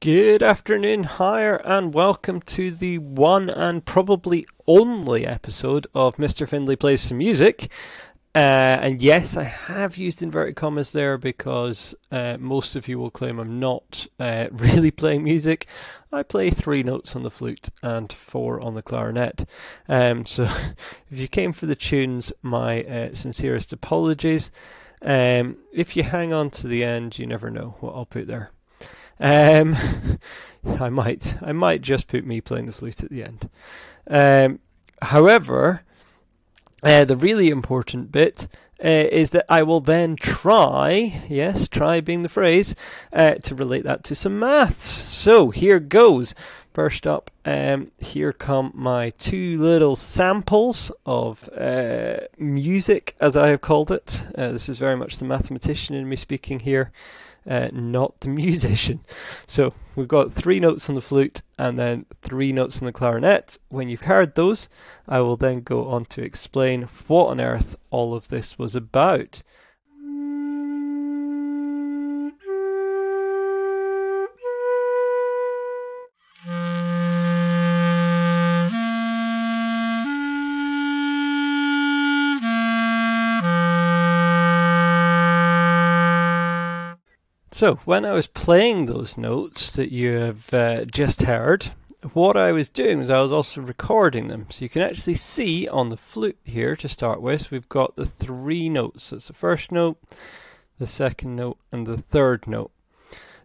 Good afternoon, hire, and welcome to the one and probably only episode of Mr. Findlay Plays Some Music. And yes, I have used inverted commas there because most of you will claim I'm not really playing music. I play 3 notes on the flute and 4 on the clarinet. So if you came for the tunes, my sincerest apologies. If you hang on to the end, you never know what I'll put there. I might just put me playing the flute at the end. However, the really important bit is that I will then try being the phrase, to relate that to some maths. So here goes. First up, here come my 2 little samples of music, as I have called it. This is very much the mathematician in me speaking here. Not the musician. So we've got 3 notes on the flute and then 3 notes on the clarinet. When you've heard those, I will then go on to explain what on earth all of this was about. So, when I was playing those notes that you have just heard, what I was doing was I was also recording them. So you can actually see on the flute here, to start with, we've got the 3 notes. That's the first note, the second note, and the third note.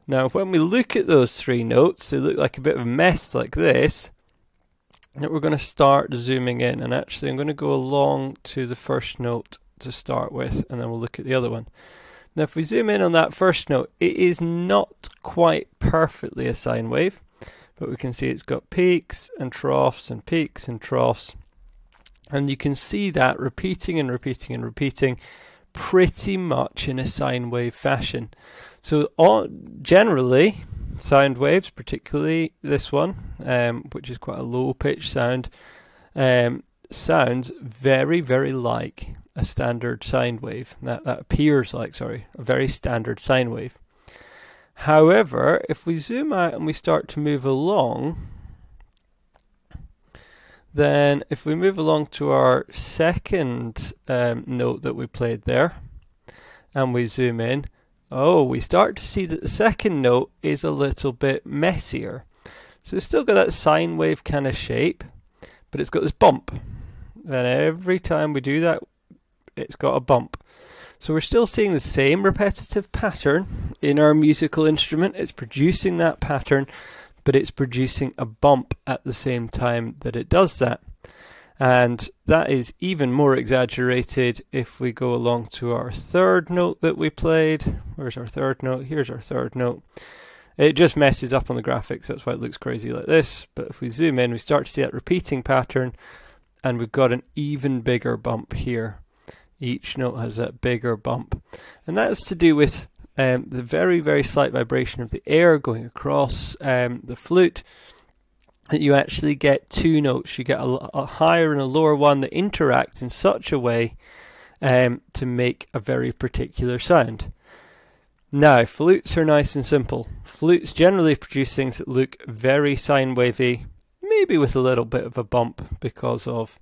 Now, when we look at those 3 notes, they look like a bit of a mess like this. And we're going to start zooming in. And actually, I'm going to go along to the first note to start with, and then we'll look at the other one. Now if we zoom in on that first note, it is not quite perfectly a sine wave, but we can see it's got peaks and troughs and peaks and troughs. And you can see that repeating and repeating and repeating pretty much in a sine wave fashion. So generally, sound waves, particularly this one, which is quite a low pitch sound, sounds very, very like a standard sine wave. That appears like, a very standard sine wave. However, if we zoom out and we start to move along, then if we move along to our second note that we played there, and we zoom in, we start to see that the second note is a little bit messier. So it's still got that sine wave kind of shape, but it's got this bump. And every time we do that, it's got a bump. So we're still seeing the same repetitive pattern in our musical instrument. It's producing that pattern, but it's producing a bump at the same time that it does that. And that is even more exaggerated if we go along to our third note that we played. Where's our third note? Here's our third note. It just messes up on the graphics, that's why it looks crazy like this. But if we zoom in, we start to see that repeating pattern, and we've got an even bigger bump here. Each note has that bigger bump. And that's to do with the very, very slight vibration of the air going across the flute, that you actually get 2 notes. You get a higher and a lower one that interact in such a way to make a very particular sound. Now, flutes are nice and simple. Flutes generally produce things that look very sine wavy, maybe with a little bit of a bump because of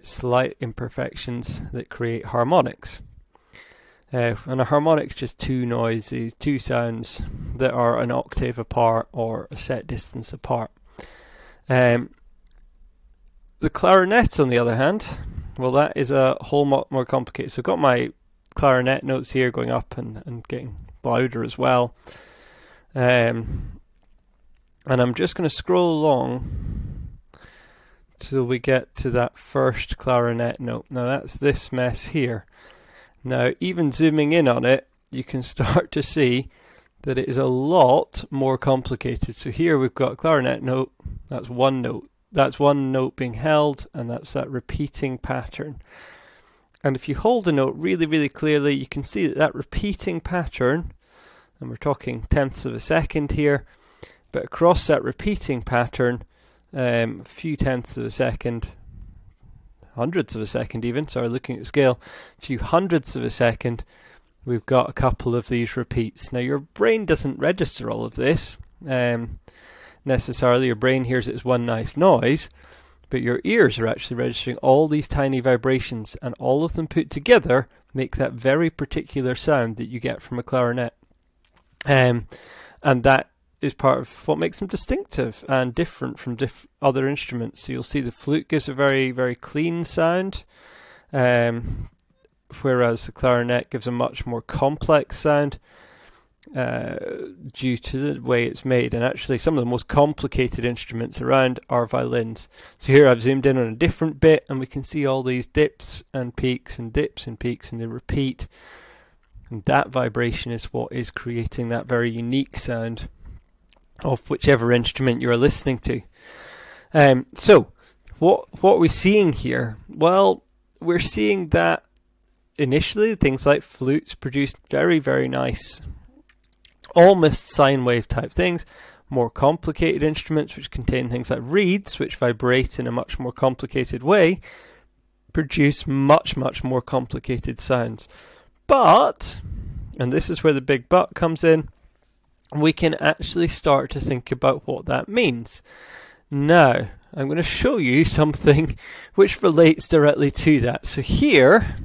slight imperfections that create harmonics. And a harmonic's just 2 noises, 2 sounds that are an octave apart or a set distance apart. The clarinet, on the other hand, well, that is a whole lot more complicated. So I've got my clarinet notes here going up and getting louder as well. And I'm just going to scroll along till we get to that first clarinet note. Now that's this mess here. Now even zooming in on it, you can start to see that it is a lot more complicated. So here we've got a clarinet note, that's 1 note. That's 1 note being held, and that's that repeating pattern. And if you hold a note really, really clearly, you can see that that repeating pattern, and we're talking tenths of a second here, but across that repeating pattern, a few tenths of a second, hundredths of a second even, sorry, looking at the scale, a few hundredths of a second, we've got a couple of these repeats. Now your brain doesn't register all of this, necessarily. Your brain hears it as one nice noise, but your ears are actually registering all these tiny vibrations, and all of them put together make that very particular sound that you get from a clarinet. And that is part of what makes them distinctive and different from other instruments. So you'll see the flute gives a very, very clean sound, whereas the clarinet gives a much more complex sound due to the way it's made. And actually some of the most complicated instruments around are violins. So here I've zoomed in on a different bit, and we can see all these dips and peaks and dips and peaks, and they repeat. And that vibration is what is creating that very unique sound of whichever instrument you're listening to. So what are we seeing here? Well, we're seeing that initially things like flutes produce very, very nice, almost sine wave type things. More complicated instruments, which contain things like reeds, which vibrate in a much more complicated way, produce much, much more complicated sounds. But, and this is where the big but comes in, we can actually start to think about what that means. Now, I'm going to show you something which relates directly to that. So here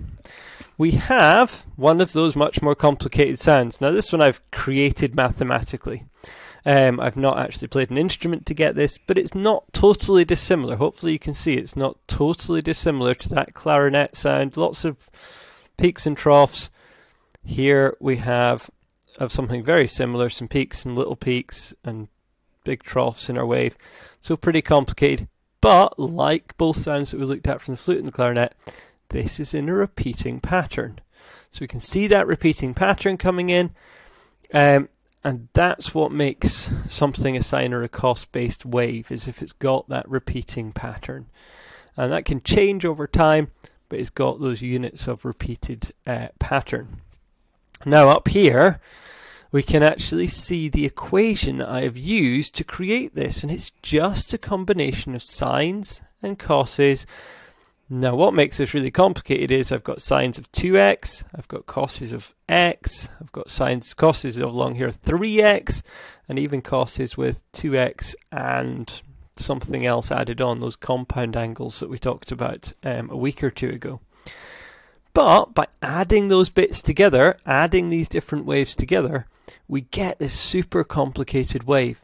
we have one of those much more complicated sounds. Now this one I've created mathematically. I've not actually played an instrument to get this, but it's not totally dissimilar. Hopefully you can see it's not totally dissimilar to that clarinet sound. Lots of peaks and troughs. Here we have something very similar, some peaks and little peaks and big troughs in our wave. So pretty complicated, but like both sounds that we looked at from the flute and the clarinet, this is in a repeating pattern. So we can see that repeating pattern coming in, and that's what makes something a sine or a cos based wave, is if it's got that repeating pattern. And that can change over time, but it's got those units of repeated pattern. Now up here we can actually see the equation that I have used to create this, and it's just a combination of sines and coses. Now what makes this really complicated is I've got sines of 2x, I've got coses of x, I've got coses along here 3x, and even coses with 2x and something else added on, those compound angles that we talked about a week or two ago. But by adding those bits together, adding these different waves together, we get this super complicated wave.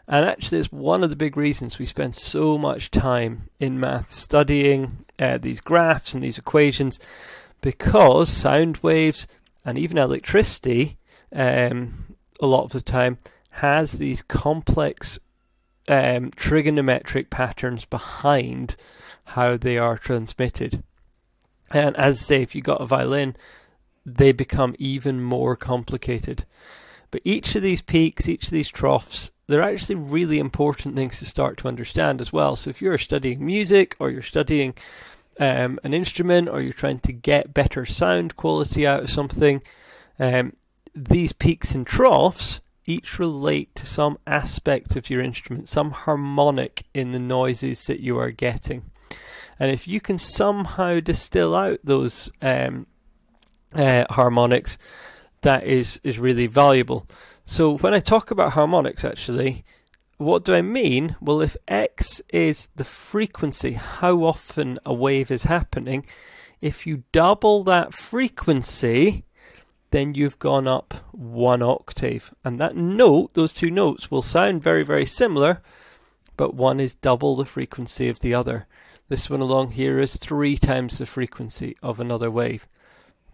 And actually it's one of the big reasons we spend so much time in maths studying these graphs and these equations, because sound waves and even electricity a lot of the time has these complex trigonometric patterns behind how they are transmitted. And as I say, if you got a violin, they become even more complicated. But each of these peaks, each of these troughs, they're actually really important things to start to understand as well. So if you're studying music, or you're studying an instrument, or you're trying to get better sound quality out of something, these peaks and troughs each relate to some aspect of your instrument, some harmonic in the noises that you are getting. And if you can somehow distill out those harmonics, that is really valuable. So when I talk about harmonics, actually, what do I mean? Well, if x is the frequency, how often a wave is happening, if you double that frequency, then you've gone up 1 octave. And that note, those two notes, will sound very, very similar, but one is double the frequency of the other. This one along here is 3 times the frequency of another wave.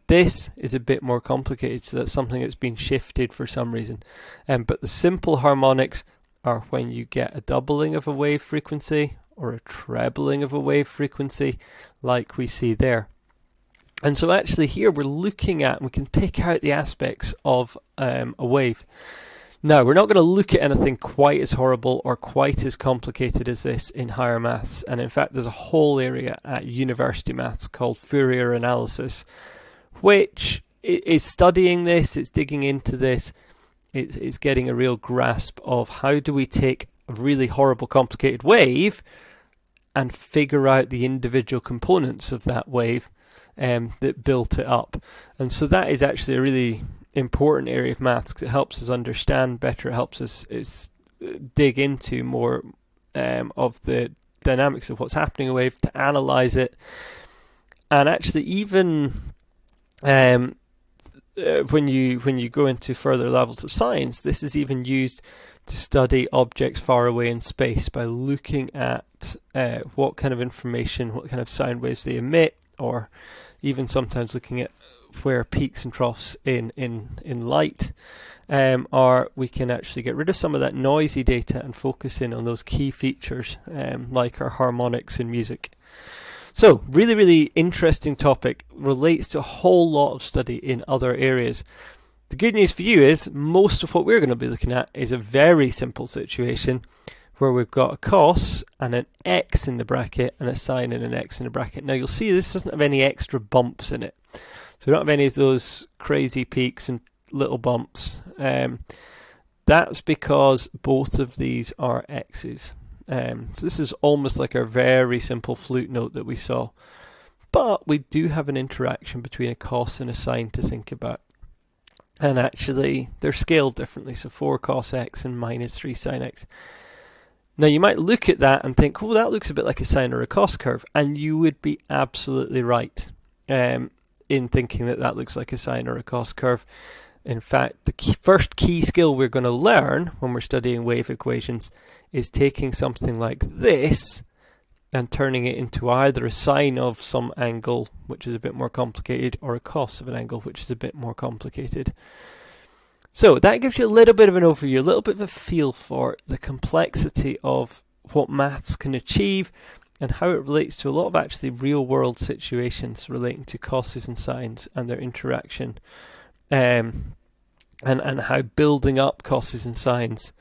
This is a bit more complicated, so that's something that's been shifted for some reason. But the simple harmonics are when you get a doubling of a wave frequency or a trebling of a wave frequency, like we see there. And so actually here we're looking at, we can pick out the aspects of a wave. Now, we're not going to look at anything quite as horrible or quite as complicated as this in higher maths. And in fact, there's a whole area at university maths called Fourier analysis, which is studying this, it's digging into this, it's getting a real grasp of how do we take a really horrible, complicated wave and figure out the individual components of that wave that built it up. And so that is actually a really important area of maths, because it helps us understand better, it helps us, it's dig into more of the dynamics of what's happening in a wave, to analyze it. And actually, even when you go into further levels of science, this is even used to study objects far away in space by looking at what kind of information, what kind of sound waves they emit, or even sometimes looking at where peaks and troughs in light are. We can actually get rid of some of that noisy data and focus in on those key features like our harmonics in music. So really, really interesting topic, relates to a whole lot of study in other areas. The good news for you is most of what we're going to be looking at is a very simple situation where we've got a cos and an x in the bracket and a sine and an x in the bracket. Now you'll see this doesn't have any extra bumps in it. So we don't have any of those crazy peaks and little bumps. That's because both of these are x's. So this is almost like our very simple flute note that we saw. But we do have an interaction between a cos and a sine to think about. And actually, they're scaled differently. So 4 cos x and minus 3 sine x. Now you might look at that and think, oh, that looks a bit like a sine or a cos curve. And you would be absolutely right in thinking that that looks like a sine or a cos curve. In fact, the first key skill we're going to learn when we're studying wave equations is taking something like this and turning it into either a sine of some angle, which is a bit more complicated, or a cos of an angle, which is a bit more complicated. So that gives you a little bit of an overview, a little bit of a feel for the complexity of what maths can achieve and how it relates to a lot of actually real world situations relating to coses and sines and their interaction. And how building up coses and sines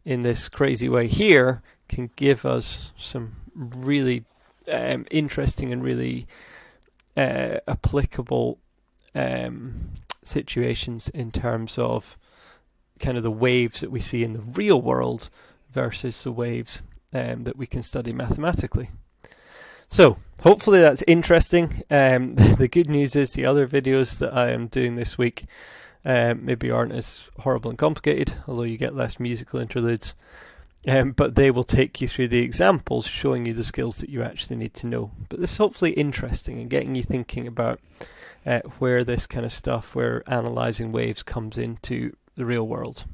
in this crazy way here can give us some really interesting and really applicable situations in terms of kind of the waves that we see in the real world versus the waves that we can study mathematically. So hopefully that's interesting. The good news is the other videos that I am doing this week maybe aren't as horrible and complicated, although you get less musical interludes. But they will take you through the examples, showing you the skills that you actually need to know. But this is hopefully interesting and getting you thinking about where this kind of stuff, where analysing waves comes into the real world.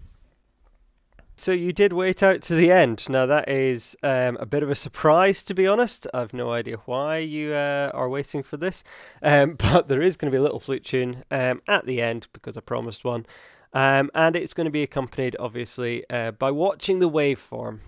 So you did wait out to the end. Now that is a bit of a surprise, to be honest. I've no idea why you are waiting for this. But there is going to be a little flute tune at the end, because I promised one. And it's going to be accompanied, obviously, by watching the waveform.